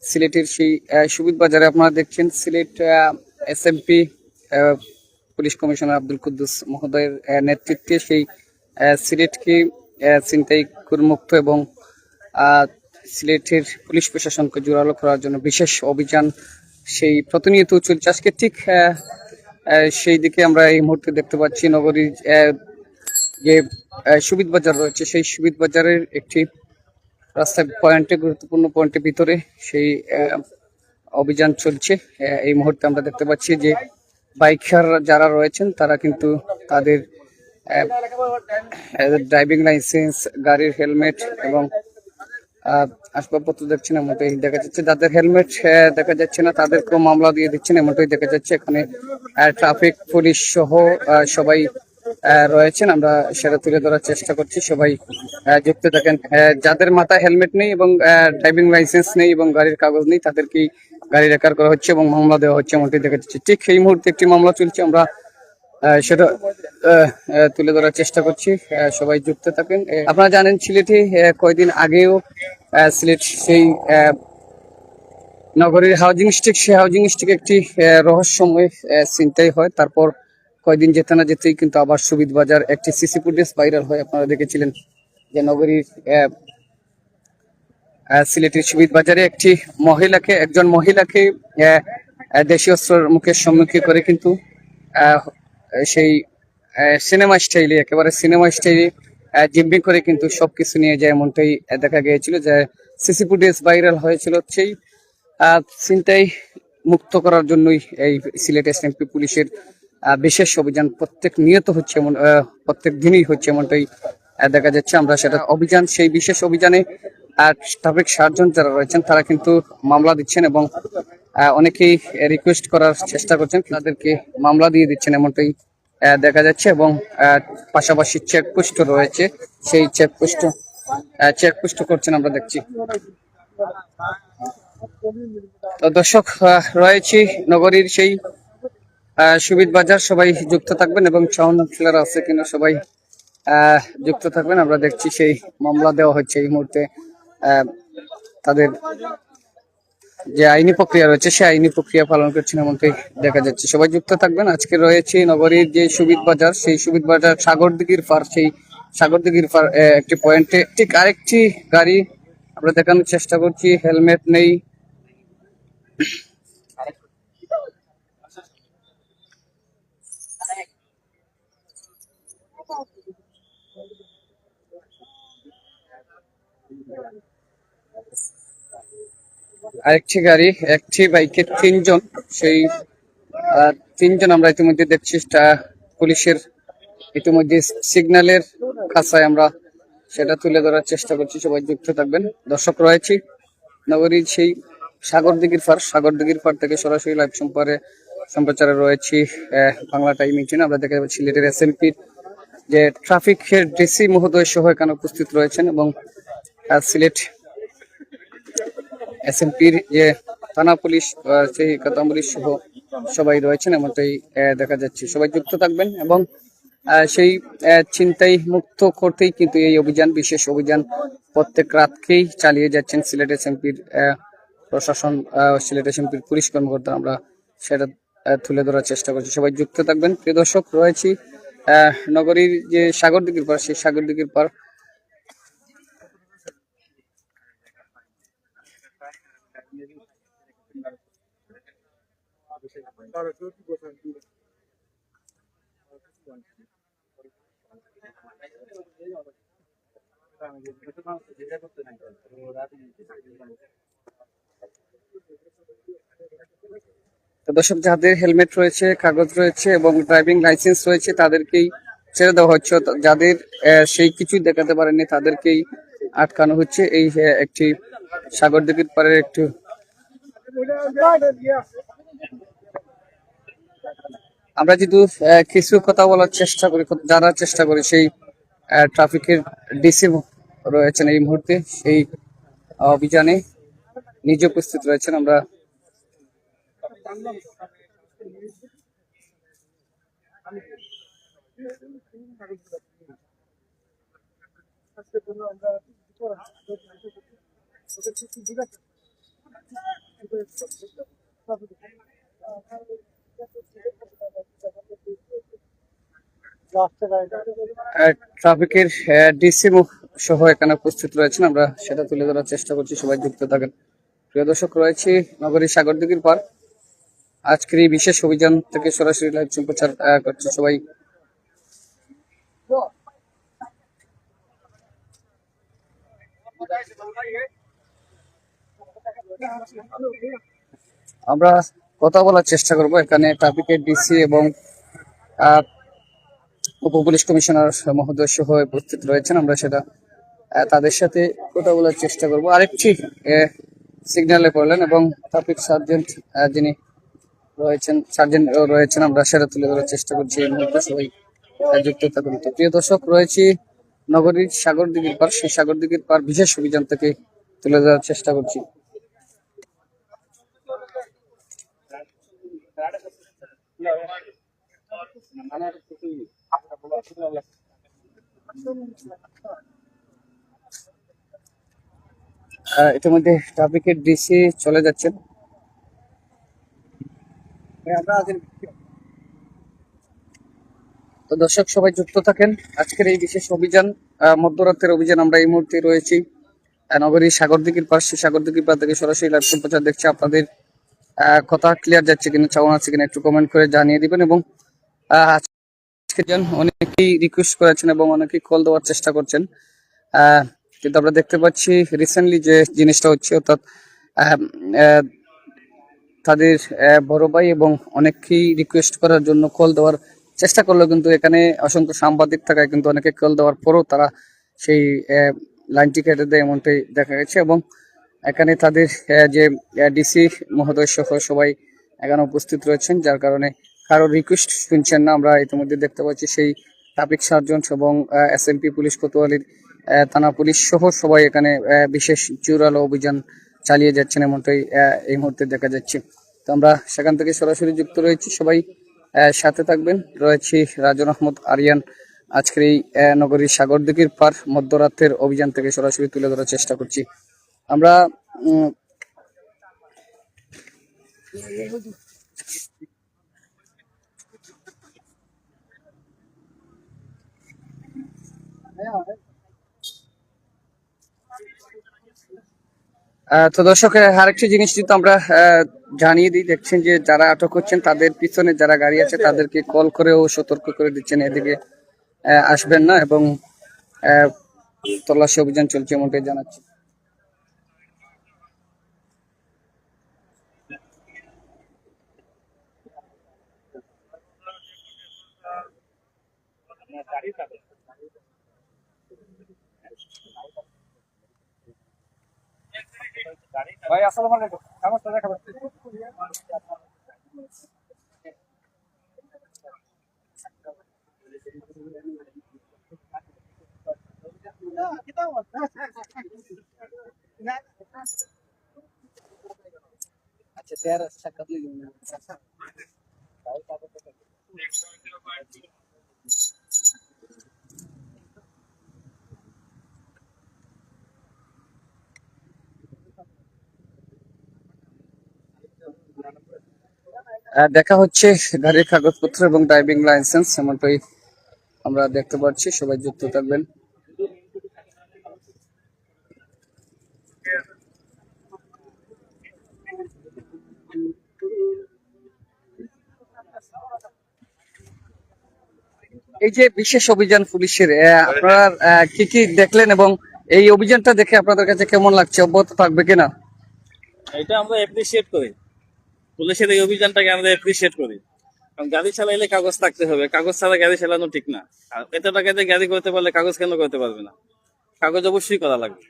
সিলেটের সেই সুবিদ বাজারে আপনারা দেখছেন Sylhet SMP police commissioner Abdul Quddus মহোদয়ের নেতৃত্বে সেই সিলেটকে ছিনতাই মুক্ত এবং সিলেটের পুলিশ প্রশাসনকে জোরালো করার জন্য বিশেষ অভিযান সেই প্রতিনিয়ত চলছে। আজকে ঠিক সেই দিকে আমরা এই মুহূর্তে দেখতে পাচ্ছি নগরীর যে সুবিদ বাজার রয়েছে সেই সুবিদ বাজারের একটি রাস্তায় পয়েন্টে, গুরুত্বপূর্ণ পয়েন্টের ভিতরে সেই অভিযান চলছে। এই মুহূর্তে আমরা দেখতে পাচ্ছি যে বাইকার যারা রয়েছেন তারা কিন্তু তাদের ড্রাইভিং লাইসেন্স, গাড়ির হেলমেট এবং আসবাবপত্র দেখছেন, এমনটাই দেখা যাচ্ছে। যাদের হেলমেট দেখা যাচ্ছে না তাদেরকেও মামলা দিয়ে দিচ্ছেন, এমনটাই দেখা যাচ্ছে। এখানে ট্রাফিক পুলিশ সহ সবাই রয়েছেন, আমরা সেটা তুলে ধরার চেষ্টা করছি। সবাই যুক্ত থাকেন। যাদের মাথায় হেলমেট নেই এবং ড্রাইভিং লাইসেন্স নেই এবং গাড়ির কাগজ নেই তাদেরকেই গাড়ি রেকার করা হচ্ছে এবং মামলা দেওয়া হচ্ছে, এমনটাই দেখা যাচ্ছে। ঠিক এই মুহূর্তে একটি মামলা চলছে, আমরা সেটা তুলে ধরার চেষ্টা করছি। সবাই যুক্ত থাকেন। আপনারা জানেন সিলেটে কয়েকদিন আগেও সিলেট সেই নগরীর হাউজিং স্টিক, সেই হাউজিং স্টিক একটি রহস্যময় ছিনতাই হয়। তারপর কয়েকদিন যেতে না যেতেই কিন্তু আবার সুবিদ বাজার একটি সিসি ফুটেজ ভাইরাল হয়। আপনারা দেখেছিলেন যে নগরীর সিলেটের সুবিদ বাজারে একজন মহিলাকে দেশীয় অস্ত্রের মুখের সম্মুখীন করে কিন্তু সেই সিনেমা স্টাইলে, একেবারে সিনেমা স্টাইলে জিম্পিং করে কিন্তু সবকিছু নিয়ে যায়, এমনটাই দেখা গিয়েছিল। যে সিসি ফুটেজ ভাইরাল হয়েছিল সেই ছিনতাই মুক্ত করার জন্যই এই সিলেট এসএমপি পুলিশের বিশেষ অভিযান প্রত্যেক দিনই হচ্ছে, এমনটাই দেখা যাচ্ছে। আমরা সেটা অভিযান, সেই বিশেষ অভিযানে ট্রাফিক সার্জন যারা রয়েছেন তারা কিন্তু মামলা দিচ্ছেন এবং অনেকেই রিকোয়েস্ট করার চেষ্টা করছেন, তাদেরকে মামলা দিয়ে দিচ্ছেন, এমনটাই দেখা যাচ্ছে। এবং পাশাপাশি চেকপোস্ট রয়েছে, সেই চেকপোস্ট করছেন আমরা দেখছি। তো দর্শক, রয়েছি নগরীর সেই সুবিদ বাজার, সবাই যুক্ত থাকবেন এবং সাউন্ড খেলার আছে কিনা সবাই যুক্ত থাকবেন। আমরা দেখছি সেই মামলা দেওয়া হচ্ছে এই মুহূর্তে, তাদের যে আইনি প্রক্রিয়া রয়েছে সেই আইনি প্রক্রিয়া পালন করছেন, এমনটাই দেখা যাচ্ছে। সবাই যুক্ত থাকবেন। আজকে রয়েছে নগরীর যে সুবিদ বাজার, সেই সুবিদ বাজার সাগরদিঘির পার, সেই সাগরদিঘির পার একটি পয়েন্টে ঠিক আরেকটি গাড়ি আমরা দেখানোর চেষ্টা করছি, হেলমেট নেই। আরেকটি গাড়ি, একটি বাইকে তিনজন, সেই তিনজন আমরা ইতিমধ্যে দেখছি পুলিশের ইতিমধ্যে সিগন্যালের কাছায়, আমরা সেটা তুলে ধরার চেষ্টা করছি। সবাই যুক্ত থাকবেন। দর্শক, রয়েছি নগরীর সেই সাগরদিঘির পার থেকে সরাসরি লাইভ সম্প্রচারে রয়েছি বাংলা টাইম 18। আমরা দেখতে পাচ্ছি সিলেটের এসএমপির যে ট্রাফিকের ডিসি মহোদয় সহ এখানে উপস্থিত রয়েছেন এবং সিলেট এসএমপির যে থানা পুলিশ, সেই থানা পুলিশ সহ সবাই রয়েছেন, এমনটাই দেখা যাচ্ছে। সবাই যুক্ত থাকবেন এবং সেই ছিনতাই মুক্ত করতেই কিন্তু এই অভিযান, বিশেষ অভিযান প্রত্যেক রাতকেই চালিয়ে যাচ্ছেন সিলেট এসএমপির প্রশাসন, সিলেট এসএমপির পুলিশ কর্মকর্তা। আমরা সেটা তুলে ধরার চেষ্টা করছি। সবাই যুক্ত থাকবেন। প্রিয় দর্শক, রয়েছি নগরীর যে সাগরদিঘির পার, সেই সাগরদিঘির পার দর্শক, যাদের হেলমেট রয়েছে, কাগজ রয়েছে এবং ড্রাইভিং লাইসেন্স রয়েছে তাদেরকেই ছেড়ে দেওয়া হচ্ছে। যাদের সেই কিছুই দেখাতে পারেনি তাদেরকেই আটকানো হচ্ছে। এই একটি সাগরদিঘির পাড়ের একটু আমরা যেহেতু কিছু কথা বলার চেষ্টা করি, জানার চেষ্টা করি, সেই ট্রাফিকের ডিসি রয়েছেন এই মুহূর্তে সেই অভিযানে নিজে উপস্থিত রয়েছেন। আমরা ট্রাফিকের ডিসি সহ এখানে উপস্থিত রয়েছেন, আমরা সেটা তুলে ধরার চেষ্টা করছি, সবাই যুক্ত থাকেন। প্রিয় দর্শক, রয়েছে নগরীর সাগরদিঘির পার। আজকের এই বিশেষ অভিযান থেকে সরাসরি লাইভ সম্প্রচার করছে সবাই। আমরা কথা বলার চেষ্টা করব, এখানে ট্রাফিকের ডিসি এবং উপ পুলিশ কমিশনার মহোদয় সহ উপস্থিত রয়েছেন, আমরা সেটা তাদের সাথে কথা বলার চেষ্টা করব। আরেকটি সিগন্যালে পড়লেন এবং ট্রাফিক সার্জেন্ট যিনি সার্জেন্ট রয়েছেন, আমরা সেটা তুলে ধরার চেষ্টা করছি। এই মুহূর্তে সবাই যুক্ত থাকুন। তো প্রিয় দর্শক, রয়েছি নগরীর সাগরদিঘির পার, সেই সাগরদিঘির পার বিশেষ অভিযান থেকে তুলে ধরার চেষ্টা করছি। ইতিমধ্যে ট্রাফিকের ডিসি চলে যাচ্ছেন। তো দর্শক, সবাই যুক্ত থাকেন আজকের এই বিশেষ অভিযান, মধ্যরাতের অভিযান। আমরা এই মুহূর্তে রয়েছি নগরীর সাগরদিঘির পার, সেই সাগরদিঘির পার থেকে সরাসরি লাইভ সম্প্রচার দেখছি। আপনাদের কথা ক্লিয়ার যাচ্ছে কিনা, চাওয়া আছে কিনা একটু কমেন্ট করে জানিয়ে দিবেন। এবং আজকে অনেকেই রিকোয়েস্ট করেছেন এবং অনেকেই কল দেওয়ার চেষ্টা করছেন, কিন্তু আমরা দেখতে পাচ্ছি রিসেন্টলি যে জিনিসটা হচ্ছে, অর্থাৎ তাদের বড় ভাই এবং অনেকেই রিকোয়েস্ট করার জন্য কল দেওয়ার চেষ্টা করলো, কিন্তু এখানে অসংখ্য সাংবাদিক থাকায় কিন্তু অনেকে কল দেওয়ার পরও তারা সেই লাইনটি কেটে দেয়, এমনটাই দেখা গেছে। এবং এখানে তাদের যে ডিসি মহোদয় সহ সবাই এখানে উপস্থিত রয়েছেন, যার কারণে কারো রিকোয়েস্ট শুনছেন না। আমরা ইতিমধ্যে দেখতে পাচ্ছি সেই ট্রাফিক সার্জেন্ট এবং এসএমপি পুলিশ কোতোয়ালির থানা পুলিশ সহ সবাই এখানে বিশেষ জোরালো অভিযান চালিয়ে যাচ্ছেন, এমনটাই এই মুহূর্তে দেখা যাচ্ছে। তো আমরা সেখান থেকে সরাসরি যুক্ত রয়েছি, সবাই সাথে থাকবেন। রয়েছি রাজন আহমদ আরিয়ান, আজকের এই নগরীর সাগরদিঘির পার মধ্যরাতের অভিযান থেকে সরাসরি তুলে ধরার চেষ্টা করছি। আমরা তো দর্শক, আরেকটি জিনিস কিন্তু আমরা জানিয়ে দিই, দেখছেন যে যারা আটক হচ্ছেন তাদের পিছনে যারা গাড়ি আছে তাদেরকে কল করেও সতর্ক করে দিচ্ছেন এদিকে আসবেন না, এবং তল্লাশি অভিযান চলছে এমনটাই জানাচ্ছি। ভাই আসসালামু আলাইকুম, কাগজটা দেখাবেন। আচ্ছা, তেরা সাক্ষাৎ লিখুন। দেখা হচ্ছে গাড়ির কাগজপত্র এবং ড্রাইভিং লাইসেন্স, এমনটাই আমরা দেখতে পাচ্ছি, সবাই যুক্ত থাকবেন। এই যে বিশেষ অভিযান পুলিশের, আপনারা কি কি দেখলেন এবং এই অভিযানটা দেখে আপনাদের কাছে কেমন লাগছে, অব্যাহত থাকবে কিনা? এটা আমরা অ্যাপ্রিসিয়েট করি, পুলিশের এই অভিযানটাকে আমরা অ্যাপ্রিসিয়েট করি। কারণ গাড়ি চালাইলে কাগজ থাকতে হবে, কাগজ ছাড়া গাড়ি চালানো ঠিক না। আর এত টাকা দিয়ে গাড়ি করতে পারলে কাগজ কেন করতে পারবে না? কাগজ অবশ্যই করা লাগবে।